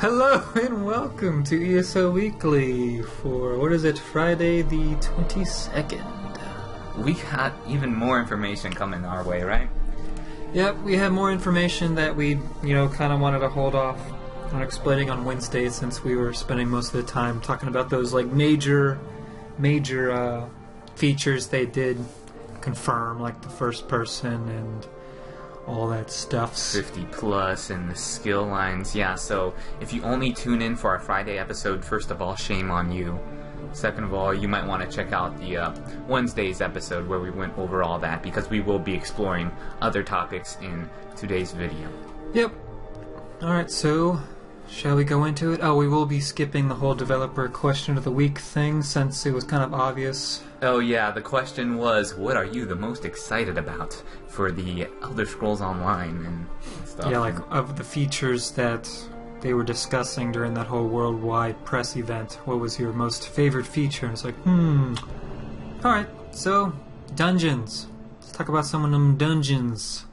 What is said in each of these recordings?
Hello and welcome to ESO Weekly for, what is it, Friday the 22nd. We got even more information coming our way, right? Yep, we have more information that we, kind of wanted to hold off on explaining on Wednesday since we were spending most of the time talking about those, major features they did confirm, like the first person and all that stuff. 50 plus and the skill lines. Yeah, so if you only tune in for our Friday episode, first of all, shame on you. Second of all, you might want to check out the Wednesday's episode where we went over all that, because we will be exploring other topics in today's video. Yep. Alright, so shall we go into it? Oh, we will be skipping the whole developer question of the week thing since it was kind of obvious. Oh yeah, the question was, what are you the most excited about for the Elder Scrolls Online and stuff? Yeah, of the features that they were discussing during that whole worldwide press event, what was your most favorite feature? And it's like, Alright, so, dungeons. Let's talk about some of them dungeons.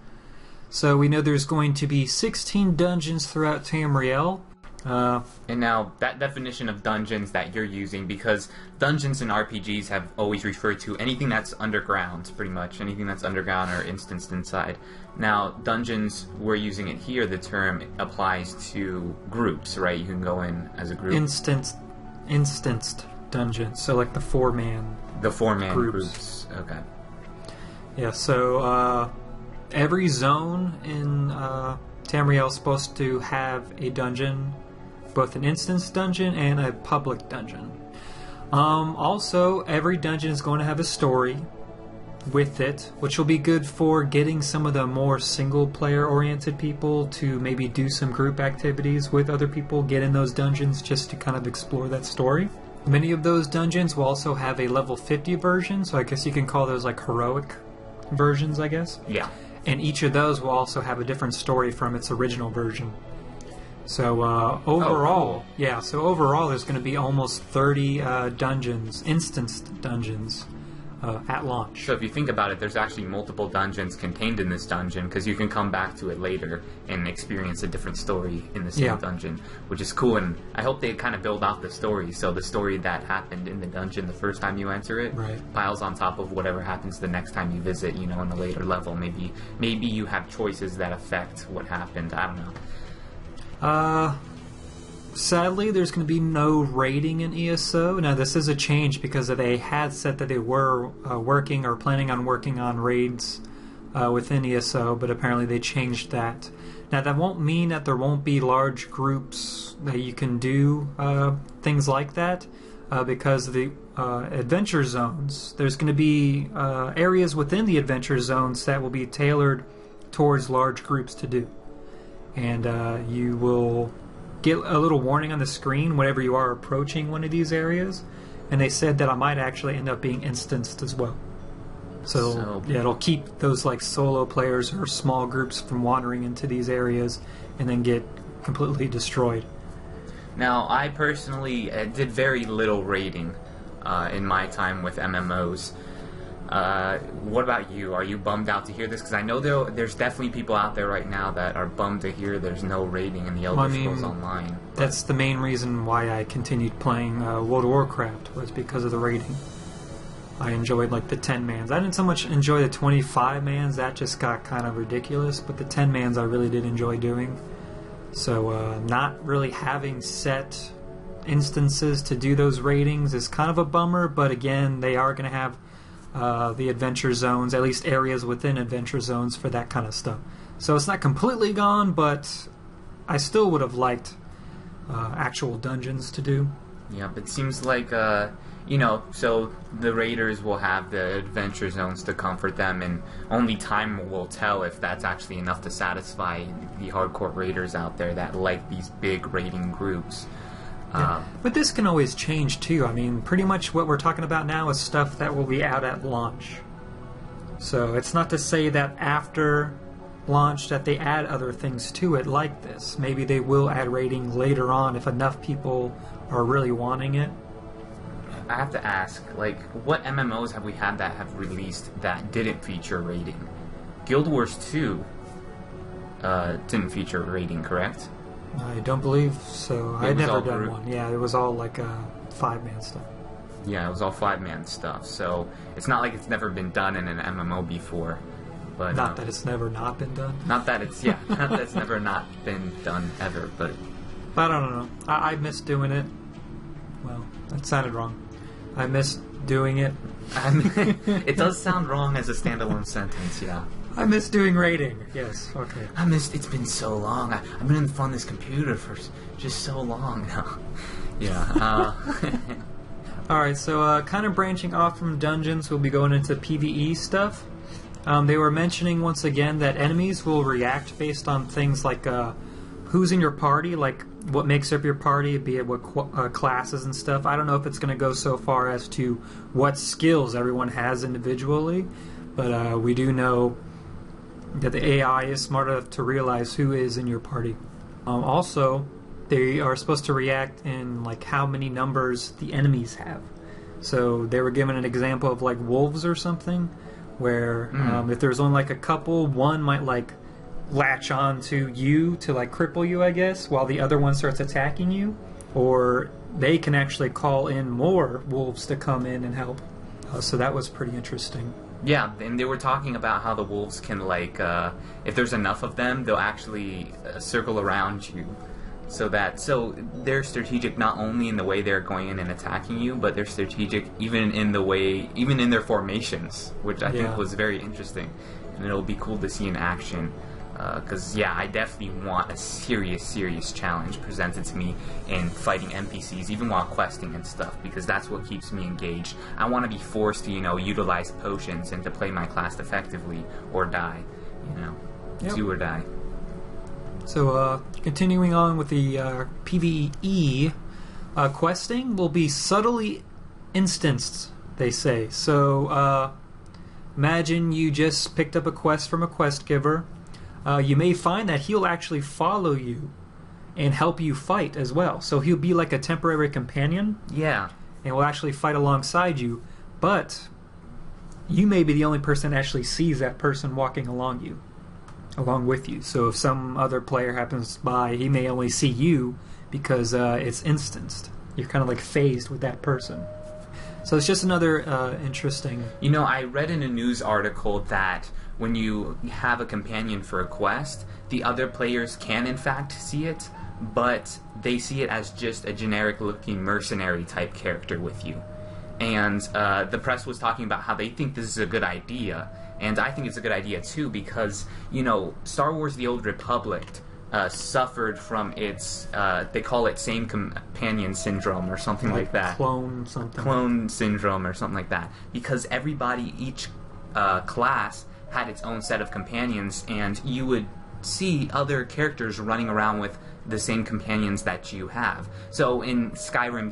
So we know there's going to be 16 dungeons throughout Tamriel. And now, that definition of dungeons that you're using, because dungeons in RPGs have always referred to anything that's underground, pretty much. Anything that's underground or instanced inside. Now, dungeons, we're using it here, the term applies to groups, right? You can go in as a group. Instanced dungeons, so like the four-man groups. Okay. Yeah, so, every zone in Tamriel is supposed to have a dungeon, both an instance dungeon and a public dungeon. Also, every dungeon is going to have a story with it, which will be good for getting some of the more single-player oriented people to maybe do some group activities with other people, get in those dungeons just to kind of explore that story. Many of those dungeons will also have a level 50 version, so I guess you can call those like heroic versions, I guess. Yeah. And each of those will also have a different story from its original version. So overall, there's going to be almost 30 dungeons, instanced dungeons, at launch. So if you think about it, there's actually multiple dungeons contained in this dungeon, because you can come back to it later and experience a different story in the same dungeon, which is cool. And I hope they kind of build out the story, so the story that happened in the dungeon the first time you enter it piles on top of whatever happens the next time you visit, in a later level. Maybe you have choices that affect what happened. I don't know. Sadly, there's going to be no raiding in ESO. Now, this is a change because they had said that they were working or planning on working on raids within ESO, but apparently they changed that. Now, that won't mean that there won't be large groups that you can do things like that, because the adventure zones, there's going to be areas within the adventure zones that will be tailored towards large groups to do. And you will get a little warning on the screen whenever you are approaching one of these areas. And they said that I might actually end up being instanced as well. So it'll keep those solo players or small groups from wandering into these areas and then get completely destroyed. Now, I personally did very little raiding in my time with MMOs. What about you? Are you bummed out to hear this? Because I know there's definitely people out there right now that are bummed to hear there's no raiding in the Elder Scrolls Online. That's the main reason why I continued playing World of Warcraft, was because of the raiding. I enjoyed the 10-mans. I didn't so much enjoy the 25-mans, that just got kind of ridiculous, but the 10-mans I really did enjoy doing. So not really having set instances to do those raidings is kind of a bummer, but again, they are going to have the adventure zones, at least areas within adventure zones for that kind of stuff. So it's not completely gone, but I still would have liked actual dungeons to do. Yeah, but it seems like, so the raiders will have the adventure zones to comfort them, and only time will tell if that's actually enough to satisfy the hardcore raiders out there that like these big raiding groups. Yeah. But this can always change too. I mean, pretty much what we're talking about now is stuff that will be out at launch. So it's not to say that after launch that they add other things to it like this. Maybe they will add raiding later on if enough people are really wanting it. I have to ask, what MMOs have we had that have released that didn't feature raiding? Guild Wars 2 didn't feature raiding, correct? I don't believe so. It I'd was never all done group. one. Yeah, it was all like 5-man stuff. Yeah, it was all 5-man stuff. So it's not like it's never been done in an MMO before. But Not that it's never not been done. not that it's not that it's never not been done ever, but But I don't know. I miss doing it. Well, that sounded wrong. I miss doing it. it does sound wrong as a standalone sentence. Yeah. I miss doing raiding. Yes. Okay. It's been so long. I've been in front of this computer for just so long now. Yeah. All right. So, kind of branching off from dungeons, we'll be going into PvE stuff. They were mentioning once again that enemies will react based on things like who's in your party, like what makes up your party, be it what classes and stuff. I don't know if it's going to go so far as to what skills everyone has individually, but we do know that the AI is smart enough to realize who is in your party. Also, they are supposed to react in like how many numbers the enemies have. So they were given an example of like wolves or something, where if there's only like a couple, one might like latch on to you to like cripple you, I guess, while the other one starts attacking you, or they can actually call in more wolves to come in and help. So that was pretty interesting. Yeah, and they were talking about how the wolves can, like, if there's enough of them, they'll actually circle around you. So they're strategic not only in the way they're going in and attacking you, but they're strategic even in their formations, which I think was very interesting. And it'll be cool to see in action. Because, I definitely want a serious challenge presented to me in fighting NPCs, even while questing and stuff, because that's what keeps me engaged. I want to be forced to, utilize potions and to play my class effectively, or die, do or die. So, continuing on with the PvE, questing will be subtly instanced, they say. So, imagine you just picked up a quest from a quest giver. You may find that he'll actually follow you and help you fight as well. So he'll be like a temporary companion. Yeah. And will actually fight alongside you. But you may be the only person that actually sees that person walking along with you. So if some other player happens by, he may only see you because it's instanced. You're kind of like phased with that person. So it's just another interesting... I read in a news article that when you have a companion for a quest, the other players can in fact see it, but they see it as just a generic-looking mercenary-type character with you. And the press was talking about how they think this is a good idea, and I think it's a good idea too, because, Star Wars The Old Republic suffered from its, they call it same companion syndrome or something like that. Clone something. Clone syndrome or something like that. Because each class had its own set of companions, and you would see other characters running around with the same companions that you have. So in Skyrim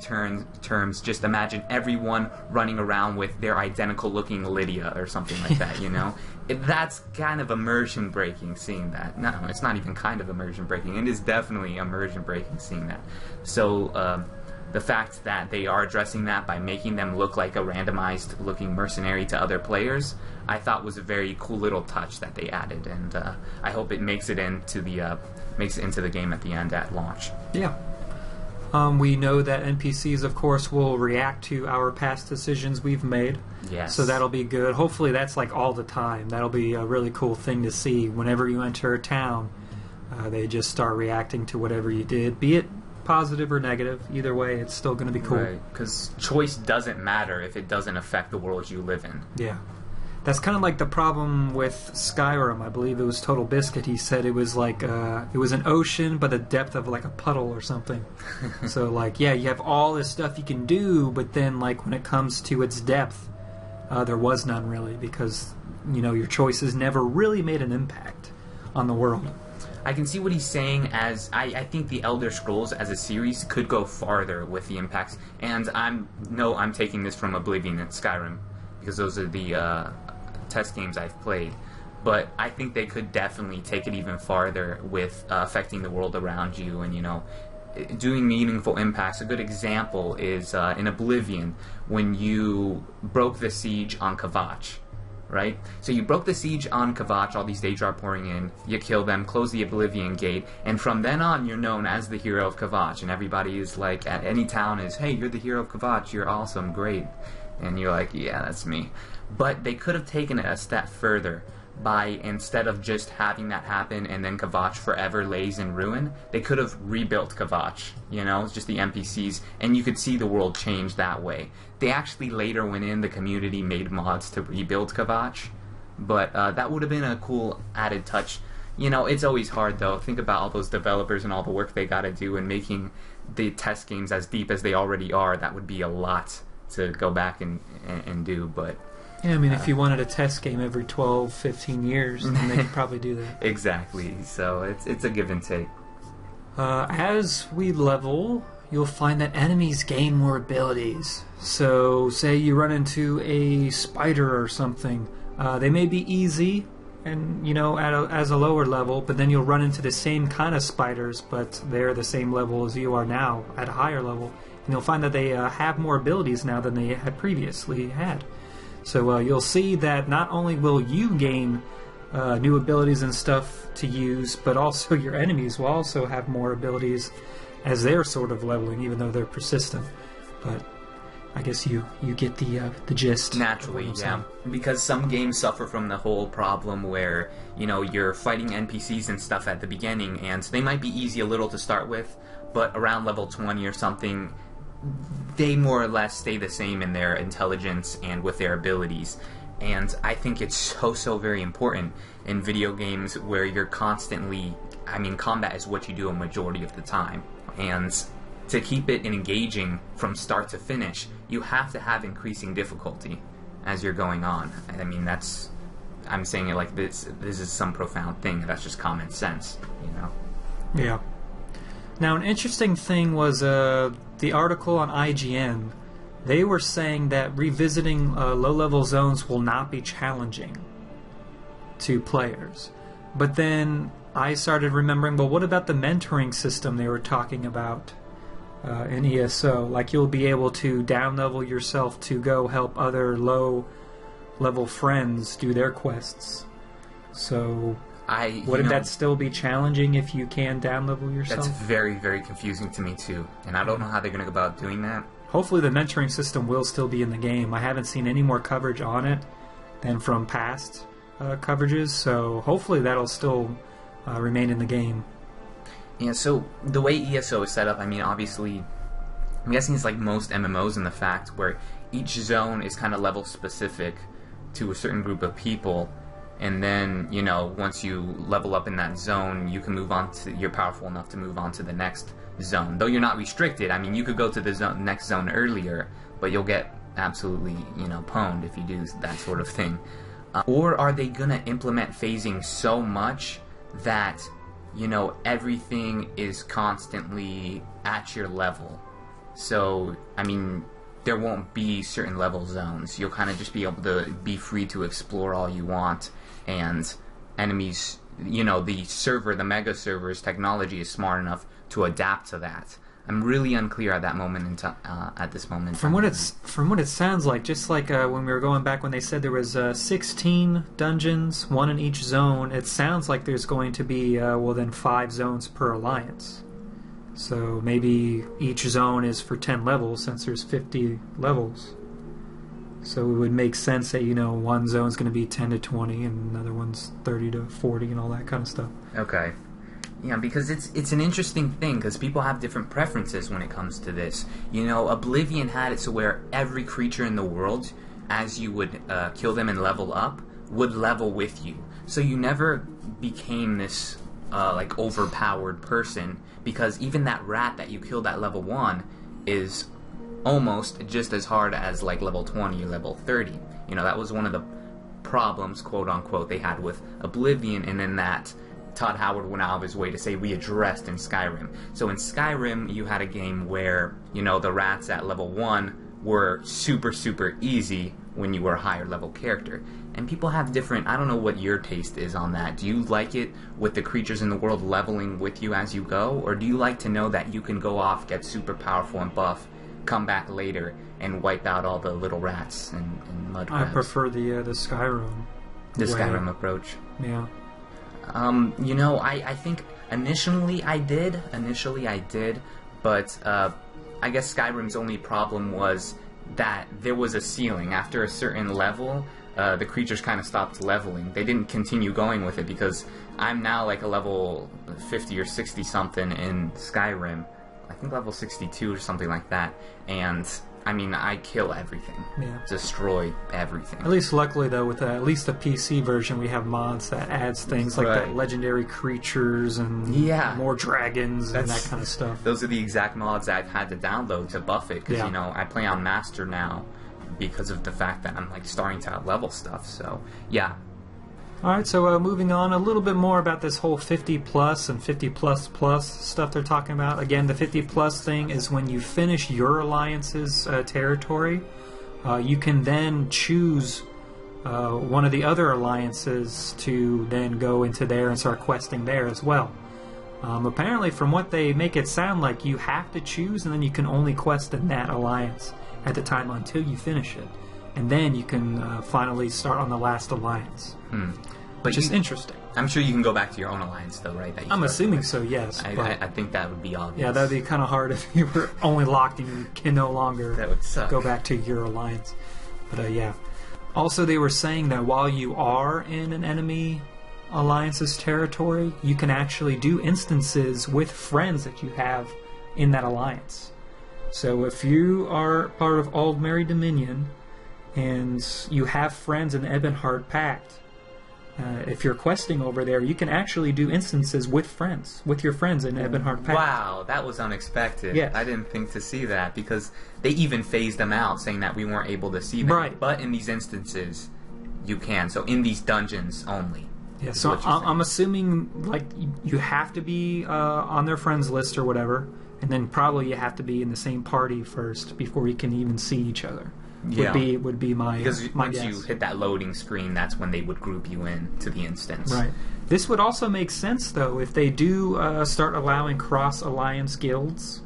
terms, just imagine everyone running around with their identical looking Lydia or something like that, That's kind of immersion breaking seeing that. No, it's not even kind of immersion breaking. It is definitely immersion breaking seeing that. So the fact that they are addressing that by making them look like a randomized looking mercenary to other players, I thought was a very cool little touch that they added, and I hope it makes it into the game at the end at launch. Yeah. We know that NPCs, of course, will react to our past decisions we've made. Yes. So that'll be good. Hopefully that's like all the time. That'll be a really cool thing to see. Whenever you enter a town, they just start reacting to whatever you did, be it positive or negative. Either way, it's still going to be cool. Right, because choice doesn't matter if it doesn't affect the world you live in. Yeah. That's kind of like the problem with Skyrim. I believe it was Total Biscuit. He said it was like it was an ocean, but the depth of like a puddle or something. So like, you have all this stuff you can do, but then like when it comes to its depth, there was none really, because your choices never really made an impact on the world. I can see what he's saying, as I think the Elder Scrolls as a series could go farther with the impacts, and I'm taking this from Oblivion and Skyrim, because those are the test games I've played, but I think they could definitely take it even farther with affecting the world around you and, doing meaningful impacts. A good example is in Oblivion, when you broke the siege on Kvatch, right? So you broke the siege on Kvatch, all these Daedra are pouring in, you kill them, close the Oblivion Gate, and from then on you're known as the hero of Kvatch, and everybody is like, at any town is, hey, you're the hero of Kvatch, you're awesome, great. And you're like, yeah, that's me. But they could have taken it a step further by, instead of just having that happen and then Kvatch forever lays in ruin, they could have rebuilt Kvatch, you know, it's just the NPCs, and you could see the world change that way. They actually later went in, the community made mods to rebuild Kvatch, but that would have been a cool added touch. You know, it's always hard though. Think about all those developers and all the work they gotta do in making the test games as deep as they already are. That would be a lot to go back and do, but... Yeah, I mean, if you wanted a test game every 12, 15 years, then they could probably do that. Exactly, so it's a give and take. As we level, you'll find that enemies gain more abilities. So, say you run into a spider or something. They may be easy, and, you know, as a lower level, but then you'll run into the same kind of spiders, but they're the same level as you are now, at a higher level. And you'll find that they have more abilities now than they had previously had. So you'll see that not only will you gain new abilities and stuff to use, but also your enemies will also have more abilities as they're sort of leveling, even though they're persistent. But I guess you get the gist. Naturally, yeah. Because some games suffer from the whole problem where, you know, you're fighting NPCs and stuff at the beginning, and they might be easy a little to start with, but around level 20 or something, they more or less stay the same in their intelligence and with their abilities. And I think it's so very important in video games where you're constantly... I mean, combat is what you do a majority of the time. And to keep it engaging from start to finish, you have to have increasing difficulty as you're going on. I mean, that's... I'm saying it like this is some profound thing. That's just common sense, you know? Yeah. Now, an interesting thing was the article on IGN. They were saying that revisiting low-level zones will not be challenging to players. But then I started remembering, well, what about the mentoring system they were talking about in ESO? Like, you'll be able to down-level yourself to go help other low-level friends do their quests. So... Wouldn't that still be challenging if you can down-level yourself? That's very confusing to me, too. And I don't know how they're going to go about doing that. Hopefully the mentoring system will still be in the game. I haven't seen any more coverage on it than from past coverages, so hopefully that'll still remain in the game. Yeah, so the way ESO is set up, I mean, obviously, I'm guessing it's like most MMOs in the fact where each zone is kind of level-specific to a certain group of people. And then, you know, once you level up in that zone, you can move on to... You're powerful enough to move on to the next zone. Though you're not restricted. I mean, you could go to the next zone earlier, but you'll get absolutely, you know, pwned if you do that sort of thing. Or are they going to implement phasing so much that, you know, everything is constantly at your level? So, I mean... there won't be certain level zones. You'll kind of just be able to be free to explore all you want, and enemies, you know, the mega server's technology is smart enough to adapt to that. I'm really unclear at that moment at this moment. From what it sounds like, just like when we were going back when they said there was 16 dungeons, one in each zone, it sounds like there's going to be then 5 zones per alliance. So maybe each zone is for 10 levels, since there's 50 levels. So it would make sense that, you know, one zone's going to be 10 to 20 and another one's 30 to 40 and all that kind of stuff. Okay. Yeah, because it's an interesting thing, because people have different preferences when it comes to this. You know, Oblivion had it so where every creature in the world, as you would kill them and level up, would level with you. So you never became this, like, overpowered person, because even that rat that you killed at level 1 is almost just as hard as, like, level 20 or level 30. You know, that was one of the problems, quote-unquote, they had with Oblivion, and then that Todd Howard went out of his way to say we addressed in Skyrim. So in Skyrim, you had a game where, you know, the rats at level 1 were super easy when you were a higher level character. And people have different... I don't know what your taste is on that. Do you like it with the creatures in the world leveling with you as you go? Or do you like to know that you can go off, get super powerful and buff, come back later and wipe out all the little rats and mud crabs. I prefer the Skyrim. The way. Skyrim approach. Yeah. You know, I think initially I did, but I guess Skyrim's only problem was that there was a ceiling. After a certain level, the creatures kind of stopped leveling. They didn't continue going with it because I'm now like a level 50 or 60 something in Skyrim. I think level 62 or something like that. And I mean, I kill everything. Yeah. Destroy everything. At least luckily, though, with at least the PC version, we have mods that adds things like that legendary creatures and more dragons and that kind of stuff. Those are the exact mods I've had to download to buff it, because, you know, I play on Master now because of the fact that I'm, like, starting to outlevel stuff, so, yeah. Alright, so moving on, a little bit more about this whole 50 plus and 50 plus plus stuff they're talking about. Again, the 50 plus thing is when you finish your alliance's territory, you can then choose one of the other alliances to then go into there and start questing there as well. Apparently, from what they make it sound like, you have to choose and then you can only quest in that alliance at the time until you finish it. And then you can finally start on the last alliance. Which is interesting. I'm sure you can go back to your own alliance, though, right? I'm assuming so, yes. I think that would be obvious. Yeah, that would be kind of hard if you were only locked and you can no longer that would suck. Go back to your alliance. But yeah. Also, they were saying that while you are in an enemy alliance's territory, you can actually do instances with friends that you have in that alliance. So if you are part of Aldmeri Dominion and you have friends in the Ebonheart Pact, if you're questing over there, you can actually do instances with your friends in Ebonheart Pact. Wow, that was unexpected. Yes. I didn't think to see that, because they even phased them out, saying that we weren't able to see them. Right. But in these instances, you can. So in these dungeons only. Yeah, so I'm assuming like you have to be on their friends list or whatever, and then probably you have to be in the same party first before you can even see each other. Yeah. Would be my because my once guess. you hit that loading screen, that's when they would group you in to the instance. Right. This would also make sense though if they do start allowing cross alliance guilds.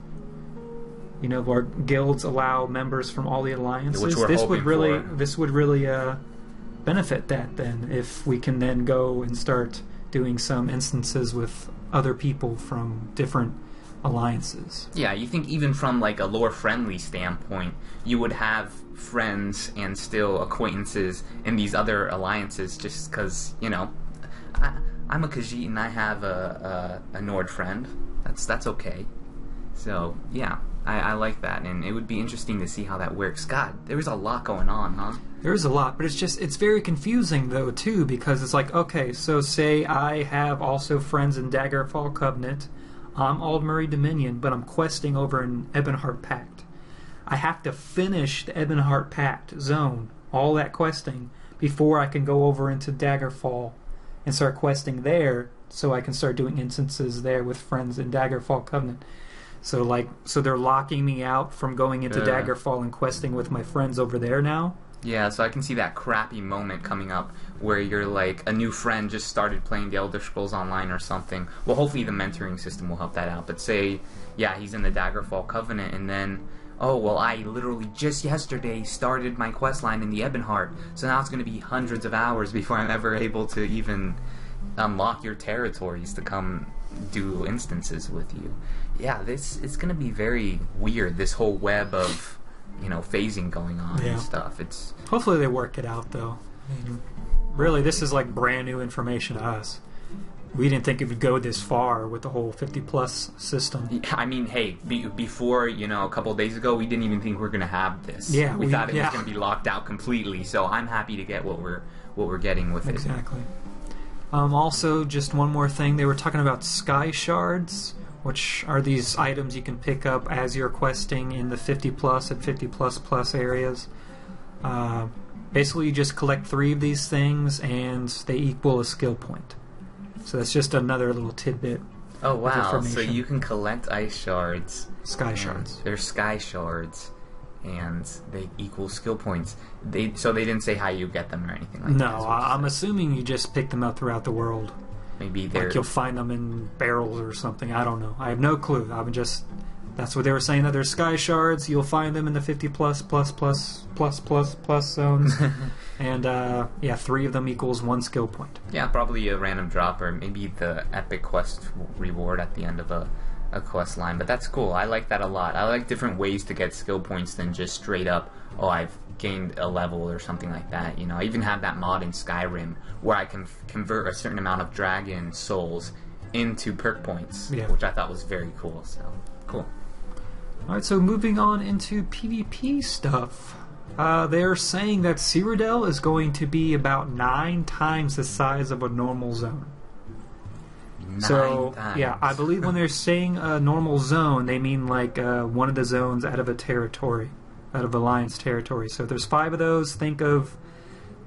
You know, where guilds allow members from all the alliances. Which we're this would really benefit that then, if we can then go and start doing some instances with other people from different alliances. Yeah, you think even from like a lore-friendly standpoint, you would have friends and still acquaintances in these other alliances, just because, you know, I'm a Khajiit and I have a Nord friend. That's okay. So, yeah, I like that, and it would be interesting to see how that works. God, there's a lot going on, huh? There's a lot, but it's very confusing, though, too, because it's like, okay, so say I have also friends in Daggerfall Covenant, I'm Aldmeri Dominion, but I'm questing over in Ebonheart Pact. I have to finish the Ebonheart Pact zone, all that questing, before I can go over into Daggerfall and start questing there, so I can start doing instances there with friends in Daggerfall Covenant. So they're locking me out from going into Daggerfall and questing with my friends over there now? Yeah, so I can see that crappy moment coming up where you're like, a new friend just started playing the Elder Scrolls Online or something. Well, hopefully the mentoring system will help that out. But say, yeah, he's in the Daggerfall Covenant, and then, oh, well, I literally just yesterday started my quest line in the Ebonheart, so now it's going to be hundreds of hours before I'm ever able to even unlock your territories to come do instances with you. Yeah, it's going to be very weird, this whole web of, you know, phasing going on and stuff. It's hopefully they work it out, though. I mean, really, this is like brand new information to us. We didn't think it would go this far with the whole 50-plus system. I mean, hey, before, you know, a couple of days ago, we didn't even think we were going to have this. Yeah, we thought it was going to be locked out completely. So I'm happy to get what we're getting with it. Exactly. Also, just one more thing. They were talking about sky shards, which are these items you can pick up as you're questing in the 50-plus and 50-plus areas. Basically, you just collect 3 of these things, and they equal a skill point. So that's just another little tidbit. Oh, wow. So you can collect ice shards. Sky shards. They're sky shards, and they equal skill points. So they didn't say how you get them or anything like that. No, I'm assuming you just pick them up throughout the world. Maybe they're... Like you'll find them in barrels or something. I don't know. I have no clue. I'm just That's what they were saying, that there's sky shards. You'll find them in the 50 plus zones. And, 3 of them equals 1 skill point. Yeah, probably a random drop, or maybe the epic quest reward at the end of a quest line. But that's cool. I like that a lot. I like different ways to get skill points than just straight up, oh, I've gained a level or something like that. You know, I even have that mod in Skyrim where I can convert a certain amount of dragon souls into perk points, which I thought was very cool. So, cool. Alright, so moving on into PvP stuff. They're saying that Cyrodiil is going to be about 9 times the size of a normal zone. 9 times. Yeah, I believe when they're saying a normal zone, they mean like one of the zones out of a territory, out of Alliance territory. So if there's 5 of those, think of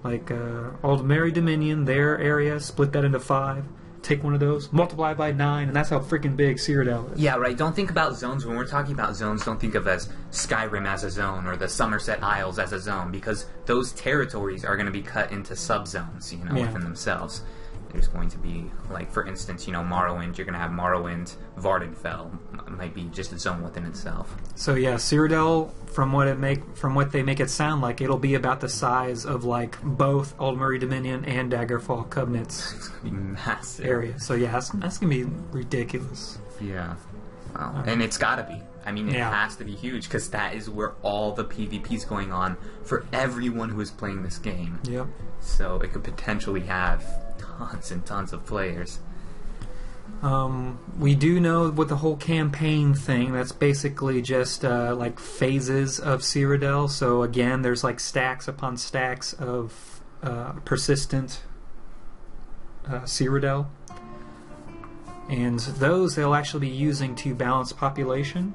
like Aldmeri Dominion, their area, split that into 5. Take one of those, multiply by 9, and that's how freaking big Cyrodiil is. Yeah, right. Don't think about zones. When we're talking about zones, don't think of as Skyrim as a zone or the Somerset Isles as a zone, because those territories are going to be cut into sub-zones, within themselves. There's going to be, like, for instance, Morrowind, you're going to have Morrowind, Vardenfell, might be just a zone within itself. So yeah, Cyrodiil, from what they make it sound like, it'll be about the size of, like, both Aldmeri Dominion and Daggerfall Covenant's It's going to be massive. area. So yeah, that's going to be ridiculous. Yeah. Wow. And it's got to be. I mean, it has to be huge, because that is where all the PvP is going on for everyone who is playing this game. Yep. So it could potentially have tons and tons of players. We do know with the whole campaign thing, that's basically just like phases of Cyrodiil. So again, there's like stacks upon stacks of persistent Cyrodiil. And those they'll actually be using to balance population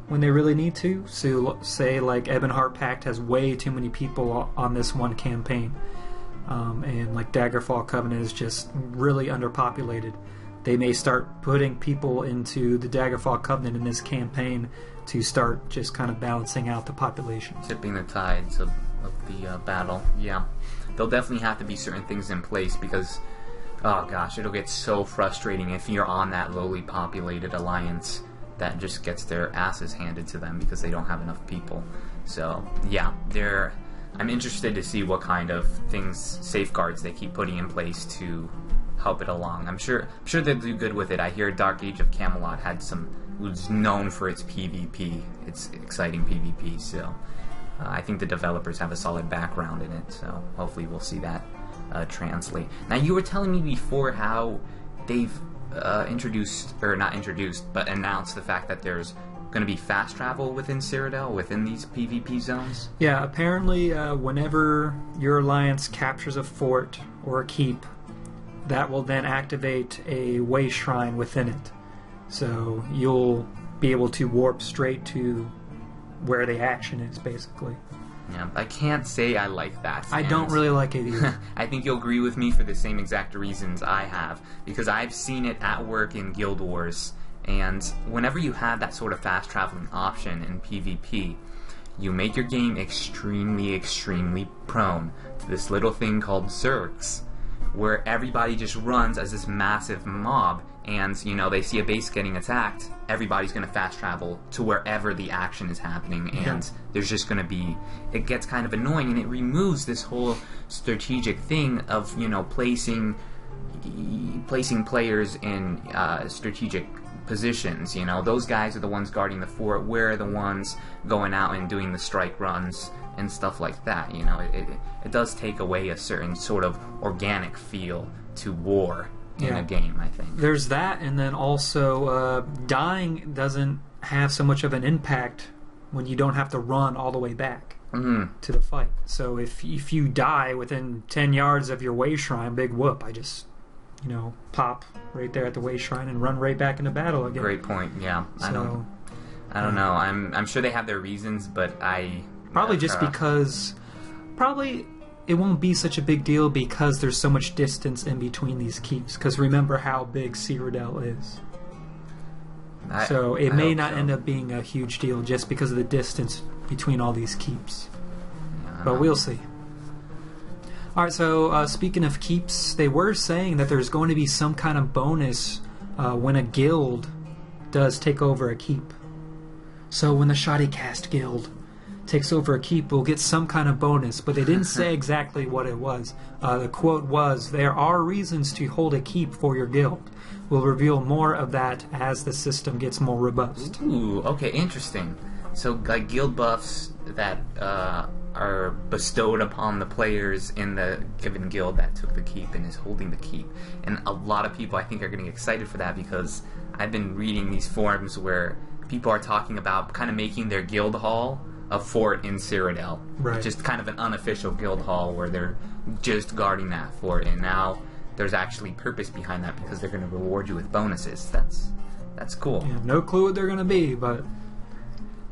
when they really need to. So say like Ebonheart Pact has way too many people on this one campaign. And like Daggerfall Covenant is just really underpopulated. They may start putting people into the Daggerfall Covenant in this campaign to start just kind of balancing out the population. Tipping the tides of the battle. Yeah. There'll definitely have to be certain things in place, because, oh gosh, it'll get so frustrating if you're on that lowly populated alliance that just gets their asses handed to them because they don't have enough people. So, yeah, I'm interested to see what kind of safeguards they keep putting in place to help it along. I'm sure they'll do good with it. I hear Dark Age of Camelot was known for its PvP, its exciting PvP, so I think the developers have a solid background in it, so hopefully we'll see that translate. Now, you were telling me before how they've announced the fact that there's going to be fast travel within Cyrodiil, within these PvP zones? Yeah, apparently whenever your alliance captures a fort or a keep, that will then activate a way shrine within it. So you'll be able to warp straight to where the action is, basically. Yeah, I can't say I like that. I don't really like it either. I think you'll agree with me for the same exact reasons I have, because I've seen it at work in Guild Wars. And whenever you have that sort of fast traveling option in PvP, you make your game extremely, extremely prone to this little thing called Zergs, where everybody just runs as this massive mob, and, they see a base getting attacked, everybody's going to fast travel to wherever the action is happening, and there's just going to be, it gets kind of annoying, and it removes this whole strategic thing of, placing players in strategic positions. Those guys are the ones guarding the fort. We're the ones going out and doing the strike runs and stuff like that. It does take away a certain sort of organic feel to war in a game, I think. There's that, and then also dying doesn't have so much of an impact when you don't have to run all the way back to the fight. So if you die within 10 yards of your way shrine, big whoop, I just pop right there at the way shrine and run right back into battle again. Great point. Yeah. So, I don't know. I'm sure they have their reasons, but probably just because it won't be such a big deal because there's so much distance in between these keeps. Because remember how big Cyrodiil is. So it may not end up being a huge deal just because of the distance between all these keeps. But we'll see. Alright, so speaking of keeps, they were saying that there's going to be some kind of bonus when a guild does take over a keep. So when the Shoddy Cast Guild takes over a keep, we'll get some kind of bonus, but they didn't say exactly what it was. The quote was, "There are reasons to hold a keep for your guild. We'll reveal more of that as the system gets more robust." Ooh, okay, interesting. So, like, guild buffs that are bestowed upon the players in the given guild that took the keep and is holding the keep. And a lot of people, I think, are getting excited for that, because I've been reading these forums where people are talking about kind of making their guild hall a fort in Cyrodiil. Right. Just kind of an unofficial guild hall where they're just guarding that fort. And now there's actually purpose behind that, because they're going to reward you with bonuses. That's cool. Yeah, no clue what they're going to be, but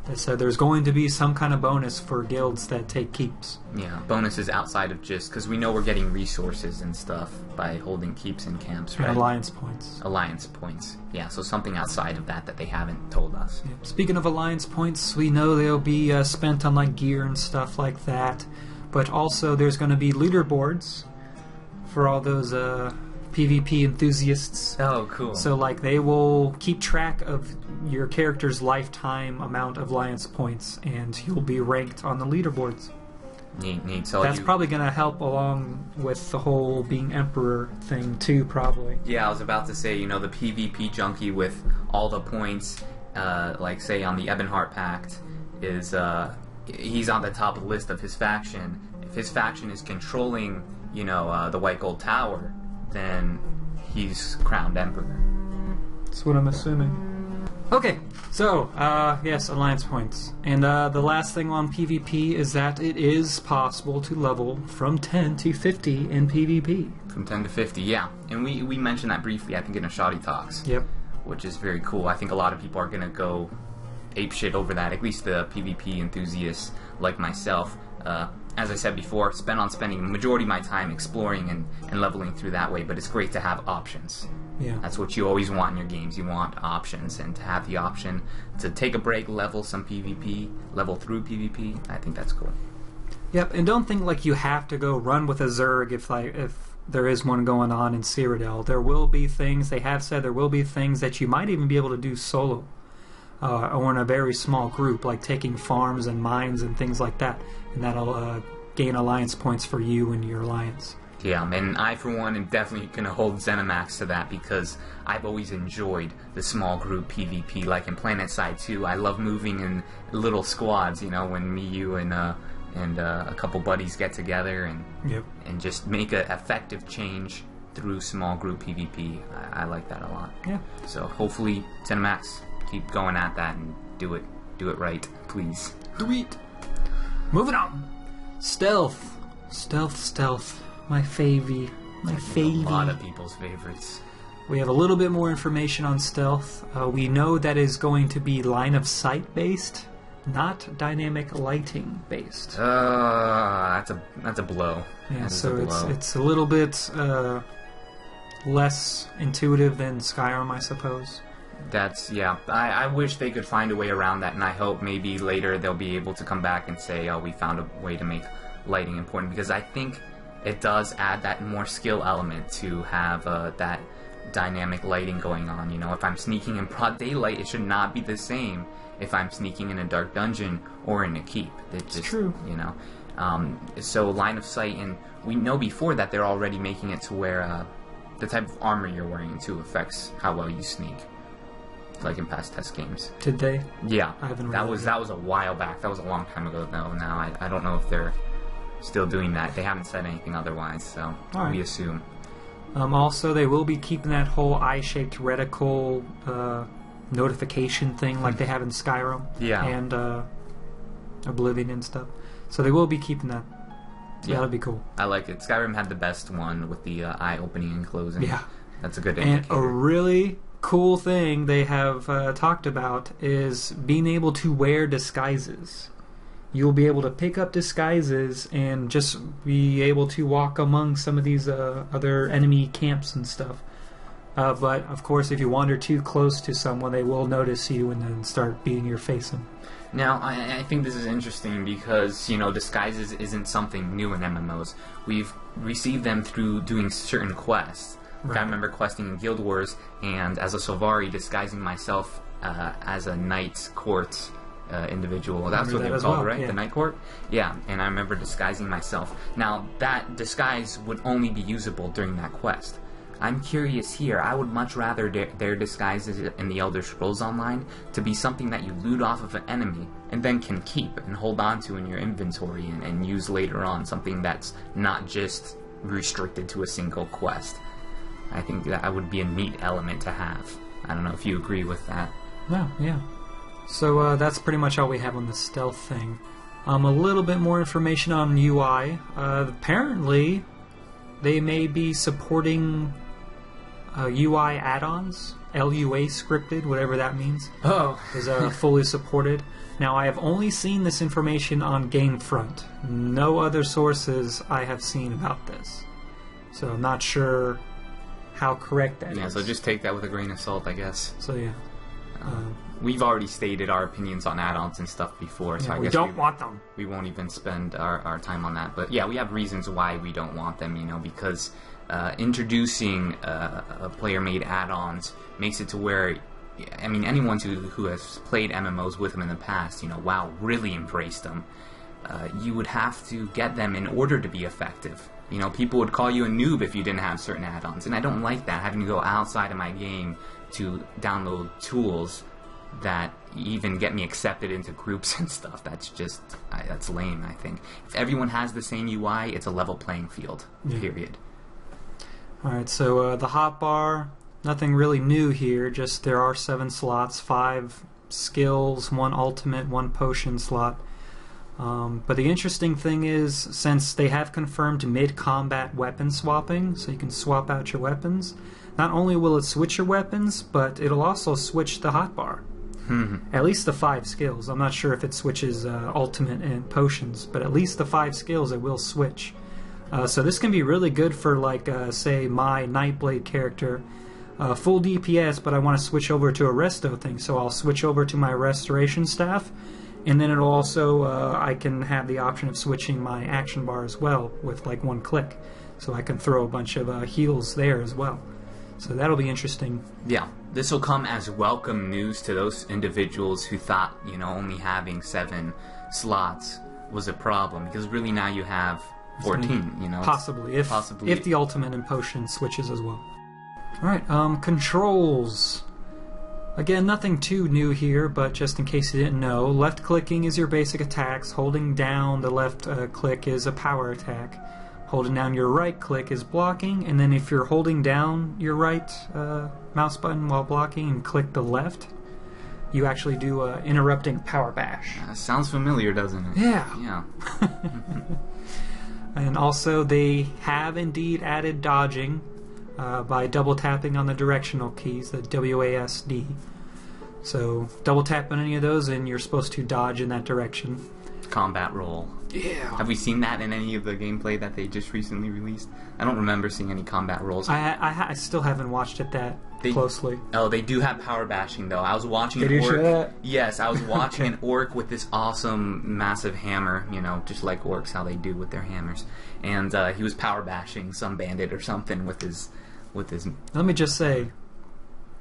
they said there's going to be some kind of bonus for guilds that take keeps. Yeah, bonuses outside of just... Because we know we're getting resources and stuff by holding keeps in camps, right? And alliance points. Alliance points. Yeah, so something outside of that they haven't told us. Yeah. Speaking of alliance points, we know they'll be spent on like gear and stuff like that. But also there's going to be leaderboards for all those PvP enthusiasts. Oh, cool. So like they will keep track of your character's lifetime amount of alliance points, and you'll be ranked on the leaderboards. Neat. So that's probably going to help along with the whole being emperor thing too, probably. Yeah, I was about to say, the PvP junkie with all the points, like say on the Ebonheart Pact, is he's on the top of the list of his faction. If his faction is controlling, the White Gold Tower, then he's crowned emperor. That's what I'm assuming. Okay, so, yes, alliance points. And the last thing on PvP is that it is possible to level from 10 to 50 in PvP. From 10 to 50, yeah. And we mentioned that briefly, I think, in a Shoddy Talks. Yep. Which is very cool. I think a lot of people are going to go apeshit over that, at least the PvP enthusiasts like myself. As I said before, spending the majority of my time exploring and leveling through that way, but it's great to have options. Yeah. That's what you always want in your games. You want options, and to have the option to take a break, level some PvP, level through PvP, I think that's cool. Yep, and don't think like you have to go run with a Zerg if there is one going on in Cyrodiil. There will be things, they have said there will be things that you might even be able to do solo. Or in a very small group, like taking farms and mines and things like that. And that'll gain alliance points for you and your alliance. Yeah, and I, for one, am definitely going to hold ZeniMax to that, because I've always enjoyed the small group PvP. Like in PlanetSide 2, I love moving in little squads, when me, you, and a couple buddies get together and just make an effective change through small group PvP. I like that a lot. Yeah. So hopefully ZeniMax keep going at that and do it right, please. Sweet. Moving on. Stealth. My favy. A lot of people's favorites. We have a little bit more information on stealth. We know that is going to be line of sight based, not dynamic lighting based. That's a blow. Yeah, so it's a little bit less intuitive than Skyrim, I suppose. I wish they could find a way around that, and I hope maybe later they'll be able to come back and say, we found a way to make lighting important, because I think it does add that more skill element to have that dynamic lighting going on. If I'm sneaking in broad daylight, it should not be the same if I'm sneaking in a dark dungeon or in a keep. It's true. So line of sight, and we know before that they're already making it to where the type of armor you're wearing too affects how well you sneak. Like in past test games. Did they? Yeah. I haven't that was a while back. That was a long time ago though. Now I don't know if they're still doing that. They haven't said anything otherwise, so we assume. Also, they will be keeping that whole eye-shaped reticle notification thing like they have in Skyrim. Yeah. And Oblivion and stuff. So they will be keeping that. So that'll be cool. I like it. Skyrim had the best one with the eye opening and closing. Yeah. That's a good And indicator. a really cool thing they have talked about is being able to wear disguises. You'll be able to pick up disguises and just be able to walk among some of these other enemy camps and stuff. But, of course, if you wander too close to someone, they will notice you and then start beating your face in. Now, I think this is interesting because, disguises isn't something new in MMOs. We've received them through doing certain quests. Right. I remember questing in Guild Wars, and as a Solvari, disguising myself as a knight's court individual. That's what they were as called, well, right? yeah. The Night Court? Yeah, and I remember disguising myself. Now, that disguise would only be usable during that quest. I'm curious here. I would much rather their disguises in the Elder Scrolls Online to be something that you loot off of an enemy and then can keep and hold on to in your inventory and use later on. Something that's not just restricted to a single quest. I think that would be a neat element to have. I don't know if you agree with that. No, yeah. So that's pretty much all we have on the stealth thing. A little bit more information on UI. Apparently, they may be supporting UI add-ons, LUA scripted, whatever that means. Oh. Is fully supported. Now, I have only seen this information on Gamefront. No other sources I have seen about this. So I'm not sure how correct that is. Yeah, so just take that with a grain of salt, I guess. So yeah. We've already stated our opinions on add-ons and stuff before, so Yeah, I we guess don't want them. we won't even spend our time on that. But yeah, we have reasons why we don't want them, because introducing player-made add-ons makes it to where, I mean, anyone who has played MMOs with them in the past, WoW really embraced them. You would have to get them in order to be effective. People would call you a noob if you didn't have certain add-ons, and I don't like that, having to go outside of my game to download tools that even get me accepted into groups and stuff. That's lame, I think. If everyone has the same UI, it's a level playing field, period. Alright, so the hotbar, nothing really new here, just there are 7 slots, 5 skills, 1 ultimate, 1 potion slot. But the interesting thing is, since they have confirmed mid-combat weapon swapping, so you can swap out your weapons, not only will it switch your weapons, but it'll also switch the hotbar. At least the 5 skills. I'm not sure if it switches ultimate and potions, but at least the 5 skills it will switch. So this can be really good for, say, my Nightblade character. Full DPS, but I want to switch over to a resto thing, so I'll switch over to my restoration staff, and then it'll also, I can have the option of switching my action bar as well with 1 click. So I can throw a bunch of heals there as well. So that'll be interesting. Yeah, this will come as welcome news to those individuals who thought, only having 7 slots was a problem, because really now you have 14, Possibly, if the ultimate and potion switches as well. Alright, controls. Again, nothing too new here, but just in case you didn't know, left clicking is your basic attacks, holding down the left click is a power attack. Holding down your right click is blocking, and then if you're holding down your right mouse button while blocking and click the left, you actually do interrupting power bash. Sounds familiar, doesn't it? Yeah. And also they have indeed added dodging by double tapping on the directional keys, the WASD. So double tap on any of those and you're supposed to dodge in that direction. Combat roll. Yeah. Have we seen that in any of the gameplay that they just recently released? I don't remember seeing any combat rolls. I still haven't watched it that closely. Oh, they do have power bashing though. I was watching an orc. Show that? Yes, I was watching an orc with this awesome massive hammer, just like orcs how they do with their hammers. And he was power bashing some bandit or something with his Let me just say,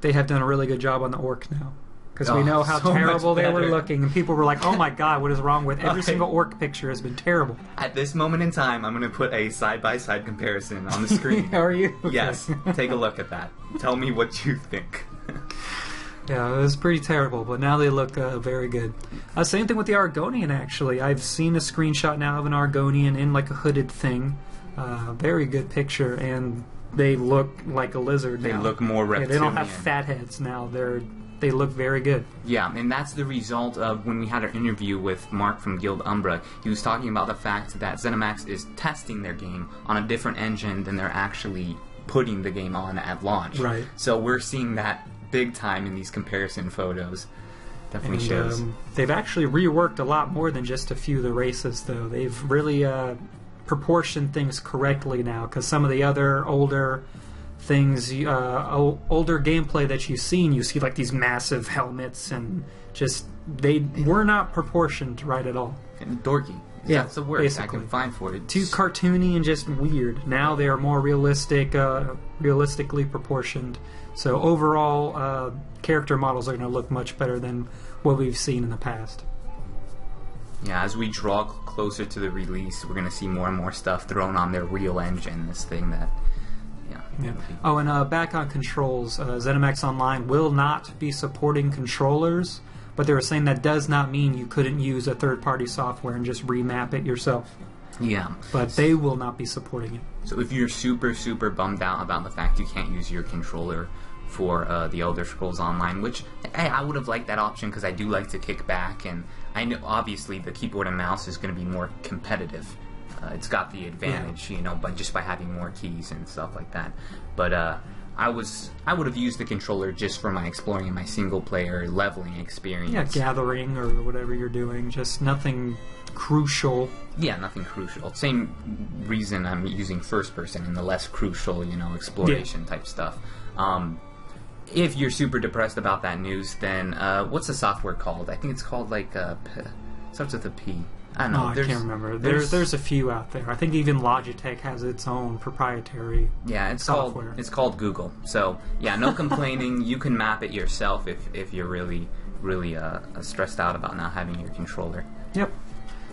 they have done a really good job on the orc now. Because we know how so terrible they were better. looking, and people were like, oh my god, what is wrong with every single orc picture has been terrible. At this moment in time, I'm going to put a side-by-side comparison on the screen. How are you? Okay. Yes, take a look at that. Tell me what you think. Yeah, it was pretty terrible, but now they look very good. Same thing with the Argonian, actually. I've seen a screenshot now of an Argonian in a hooded thing. Very good picture, and they look like a lizard now. They look more reptilian. They don't have fat heads now. They look very good. Yeah, and that's the result of when we had our interview with Mark from Guild Umbra. He was talking about the fact that ZeniMax is testing their game on a different engine than they're actually putting the game on at launch. Right. So we're seeing that big time in these comparison photos. Definitely shows. They've actually reworked a lot more than just a few of the races, though. They've really proportioned things correctly now, because some of the other older things, older gameplay that you've seen, you see these massive helmets, and just they were not proportioned right at all. And dorky. Yeah, that's the word basically. I can find for it. Too cartoony and just weird. Now they are more realistically proportioned. So overall, character models are going to look much better than what we've seen in the past. Yeah, as we draw closer to the release, we're going to see more and more stuff thrown on their real engine, this thing that... Yeah. Oh, and back on controls, ZeniMax Online will not be supporting controllers, but they were saying that does not mean you couldn't use a third-party software and just remap it yourself. Yeah. But they will not be supporting it. So if you're super, super bummed out about the fact you can't use your controller for the Elder Scrolls Online, which, hey, I would have liked that option because I do like to kick back, and I know obviously the keyboard and mouse is going to be more competitive. It's got the advantage, but just by having more keys and stuff like that. But I would have used the controller just for my exploring and my single player leveling experience. Yeah, gathering or whatever you're doing, just nothing crucial. Yeah, nothing crucial. Same reason I'm using first person and the less crucial, exploration type stuff. If you're super depressed about that news, then what's the software called? I think it's called starts with a P. I don't know. I can't remember. There's a few out there. I think even Logitech has its own proprietary software. It's called Google. So yeah, no complaining. You can map it yourself if you're really stressed out about not having your controller. Yep.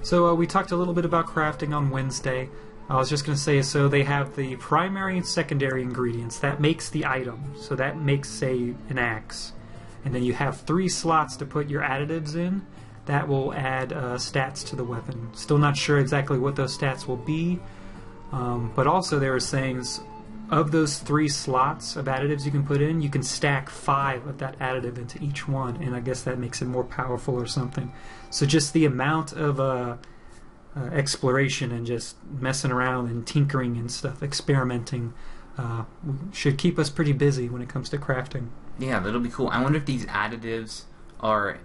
So we talked a little bit about crafting on Wednesday. I was just going to say, so they have the primary and secondary ingredients. That makes the item. So that makes, say, an axe. And then you have 3 slots to put your additives in. That will add stats to the weapon. Still not sure exactly what those stats will be. But also they were saying of those 3 slots of additives you can put in, you can stack 5 of that additive into each one. And I guess that makes it more powerful or something. So just the amount of exploration and just messing around and tinkering and stuff, experimenting, should keep us pretty busy when it comes to crafting. Yeah, that'll be cool. I wonder if these additives are...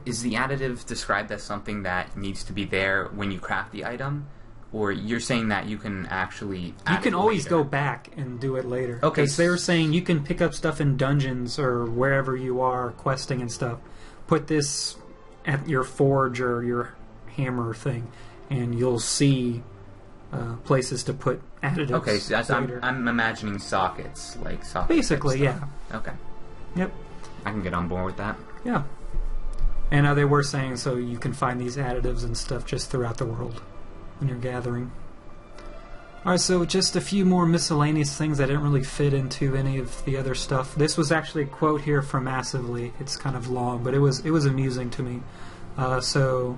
Is the additive described as something that needs to be there when you craft the item? Or you're saying that you can actually add You can it always later? go back and do it later. Okay. Because they were saying you can pick up stuff in dungeons or wherever you are questing and stuff. Put this at your forge or your hammer thing, and you'll see places to put additives. Okay, so later. I'm imagining sockets, like sockets. Basically, yeah. Okay. Yep. I can get on board with that. Yeah. And they were saying so you can find these additives and stuff just throughout the world when you're gathering. Alright, so just a few more miscellaneous things that didn't really fit into any of the other stuff. This was actually a quote here from Massively. It's kind of long, but it was amusing to me. So,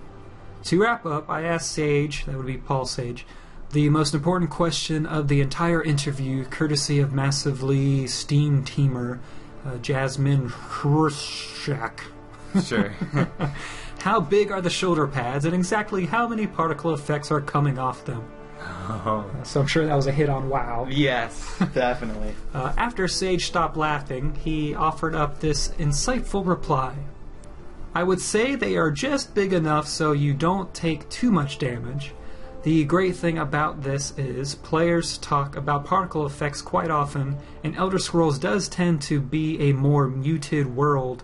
to wrap up, I asked Sage, that would be Paul Sage, the most important question of the entire interview, courtesy of Massively Steam Teamer, Jasmine Hrushak. Sure. How big are the shoulder pads, and exactly how many particle effects are coming off them? Oh. So I'm sure that was a hit on WoW. Yes, definitely. After Sage stopped laughing, he offered up this insightful reply. I would say they are just big enough so you don't take too much damage. The great thing about this is players talk about particle effects quite often, and Elder Scrolls does tend to be a more muted world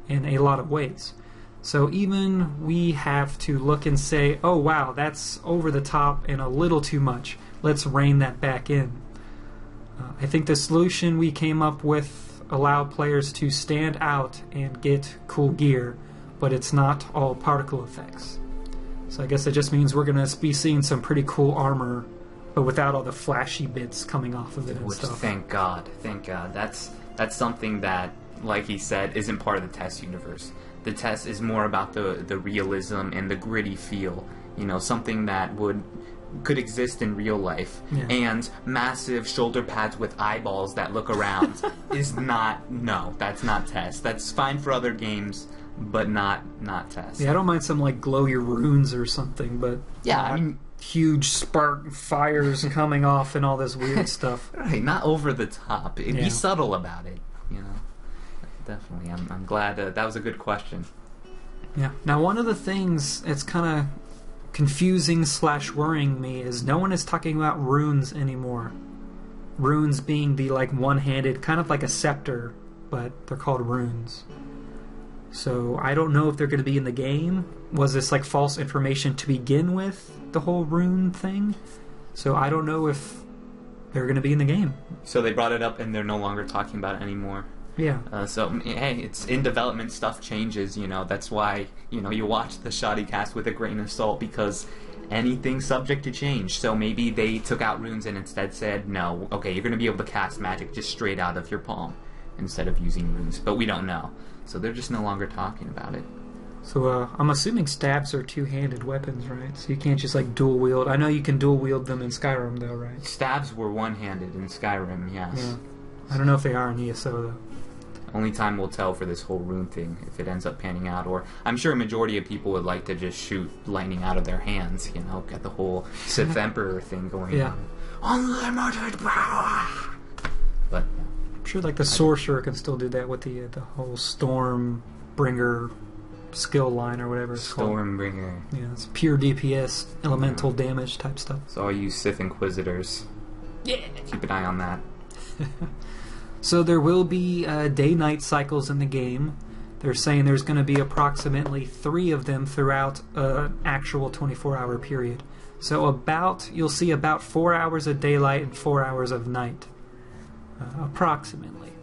in a lot of ways. So even we have to look and say, oh wow, that's over the top and a little too much. Let's rein that back in. I think the solution we came up with allowed players to stand out and get cool gear, but it's not all particle effects. So I guess it just means we're going to be seeing some pretty cool armor, but without all the flashy bits coming off of it and Which, stuff. thank God. That's something that, like he said, isn't part of the test universe. The test is more about the realism and the gritty feel. Something that could exist in real life. Yeah. And massive shoulder pads with eyeballs that look around is not. No, that's not test. That's fine for other games, but not test. Yeah, I don't mind some glow your runes or something, but Yeah, I mean, huge spark fires coming off and all this weird stuff. right, not over the top. Yeah. Be subtle about it. Definitely. I'm glad that was a good question. Yeah. Now, one of the things that's kind of confusing / worrying me is no one is talking about runes anymore. Runes being the one-handed, kind of like a scepter, but they're called runes. So I don't know if they're going to be in the game. Was this false information to begin with, the whole rune thing? So I don't know if they're going to be in the game. So they brought it up and they're no longer talking about it anymore. Yeah. So, hey, it's in development, stuff changes, That's why, you watch the Shoddy cast with a grain of salt, because anything's subject to change. So maybe they took out runes and instead said, no, okay, you're going to be able to cast magic just straight out of your palm instead of using runes. But we don't know. So they're just no longer talking about it. So I'm assuming stabs are two-handed weapons, right? So you can't just like dual wield. I know you can dual wield them in Skyrim, though, right? Stabs were one-handed in Skyrim, yes. Yeah. I don't know if they are in ESO, though. Only time will tell for this whole rune thing, if it ends up panning out. Or I'm sure a majority of people would like to just shoot lightning out of their hands, get the whole Sith Emperor thing going on. Unlimited power! But I'm sure like the sorcerer can still do that with the whole Stormbringer skill line or whatever it's called. Stormbringer. Yeah, it's pure DPS, elemental damage type stuff. So all you Sith Inquisitors, keep an eye on that. So there will be day-night cycles in the game. They're saying there's going to be approximately 3 of them throughout an actual 24-hour period. So you'll see about 4 hours of daylight and 4 hours of night, approximately.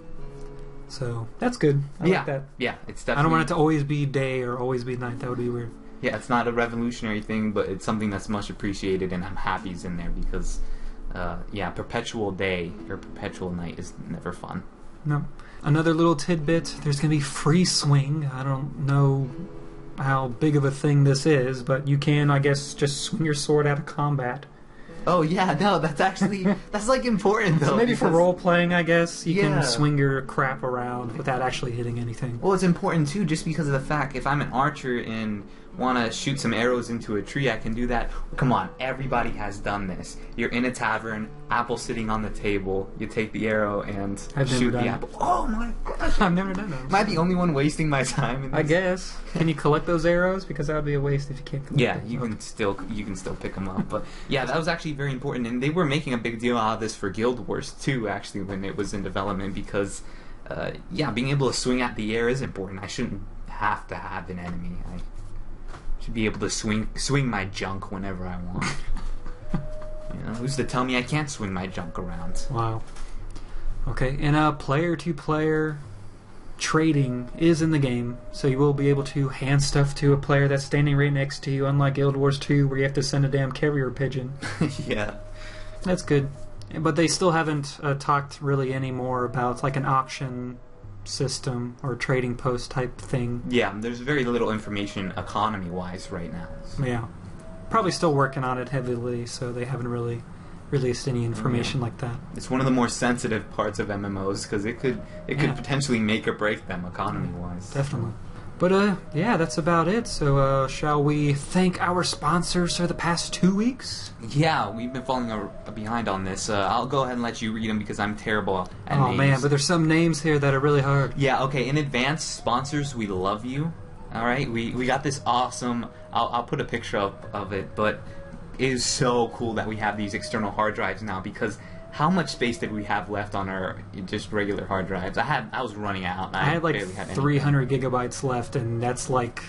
So that's good. I like that. Yeah, it's definitely. I don't want it to always be day or always be night. That would be weird. Yeah, it's not a revolutionary thing, but it's something that's much appreciated, and I'm happy it's in there because. Perpetual day or perpetual night is never fun. No. Another little tidbit, there's going to be free swing. I don't know how big of a thing this is, but you can, I guess, just swing your sword out of combat. Oh, yeah, no, that's actually, that's like important, though. So maybe for role-playing, I guess, you can swing your crap around without actually hitting anything. Well, it's important, too, just because of the fact, if I'm an archer and want to shoot some arrows into a tree, I can do that. Come on, everybody has done this. You're in a tavern, apple sitting on the table, you take the arrow and shoot the apple. Oh my gosh! I've never done that. Am I the only one wasting my time in this? I guess. Can you collect those arrows? Because that would be a waste if you can't collect them. You can still pick them up. But yeah, that was actually very important, and they were making a big deal out of this for Guild Wars too, actually, when it was in development, because being able to swing at the air is important. I shouldn't have to have an enemy. I should be able to swing my junk whenever I want. Who's to tell me I can't swing my junk around? Wow. Okay, and player-to-player trading is in the game, so you will be able to hand stuff to a player that's standing right next to you, unlike Guild Wars 2, where you have to send a damn carrier pigeon. Yeah. That's good. But they still haven't talked really anymore about like an auction system or trading post type thing. Yeah, there's very little information economy-wise right now. So. Yeah. Probably still working on it heavily, so they haven't really released any information like that. It's one of the more sensitive parts of MMOs because it could potentially make or break them economy-wise. Definitely. But that's about it. So shall we thank our sponsors for the past 2 weeks? Yeah, we've been falling behind on this. I'll go ahead and let you read them because I'm terrible at names. Oh man, but there's some names here that are really hard. Yeah, okay. In advance, sponsors, we love you. All right, we got this awesome. I'll put a picture up of it, but it is so cool that we have these external hard drives now because. How much space did we have left on our just regular hard drives? I was running out. I had like 300 gigabytes left, and that's like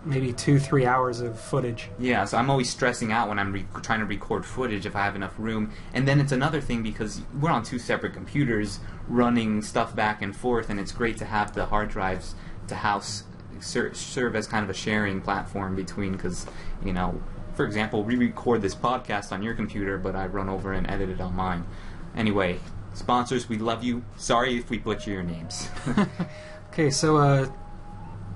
maybe 2-3 hours of footage. Yeah, so I'm always stressing out when I'm trying to record footage if I have enough room. And then it's another thing because we're on 2 separate computers running stuff back and forth, and it's great to have the hard drives to serve as kind of a sharing platform between because, for example, we record this podcast on your computer, but I run over and edit it on mine. Anyway, sponsors, we love you. Sorry if we butcher your names. Okay, so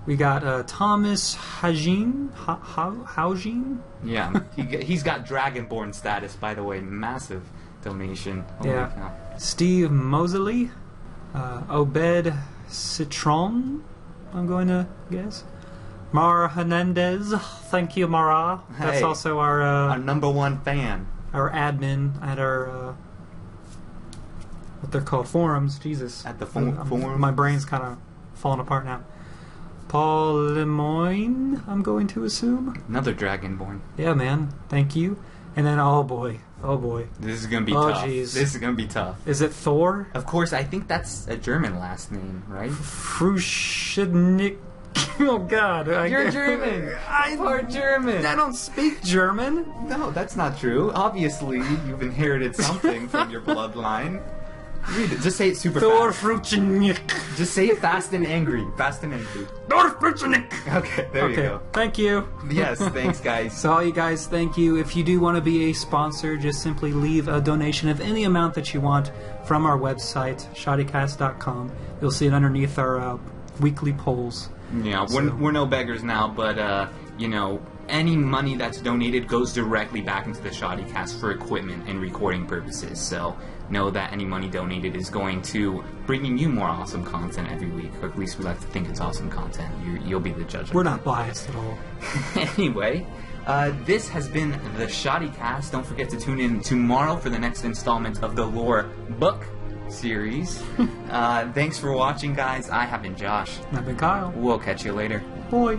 we got Thomas Haujin. Haujin? Yeah, he's got Dragonborn status, by the way. Massive donation. Holy cow. Steve Mosley. Obed Citron, I'm going to guess. Mara Hernandez. Thank you, Mara. That's also our number one fan. Our admin at our what they're called, forums. Jesus. At the forums. My brain's kind of falling apart now. Paul Lemoyne, I'm going to assume. Another Dragonborn. Yeah, man. Thank you. And then, oh boy. This is going to be tough. Geez. This is going to be tough. Is it Thor? Of course, I think that's a German last name, right? Fruschidnik. Oh God! You're German. I'm part German. I don't speak German. No, that's not true. Obviously, you've inherited something from your bloodline. Read it. Just say it super fast. Just say it fast and angry. Fast and angry. Okay, there you go. Thank you. Yes, thanks, guys. So all you guys, thank you. If you do want to be a sponsor, just simply leave a donation of any amount that you want from our website, shoddycast.com. You'll see it underneath our weekly polls. Yeah, we're no beggars now, but you know, any money that's donated goes directly back into the Shoddy Cast for equipment and recording purposes. So know that any money donated is going to bringing you more awesome content every week, or at least we like to think it's awesome content. You'll be the judge. We're not biased at all. Anyway, this has been the Shoddy Cast. Don't forget to tune in tomorrow for the next installment of the Lore book series. Thanks for watching, guys. I have been Josh. I've been Kyle. We'll catch you later. Boy.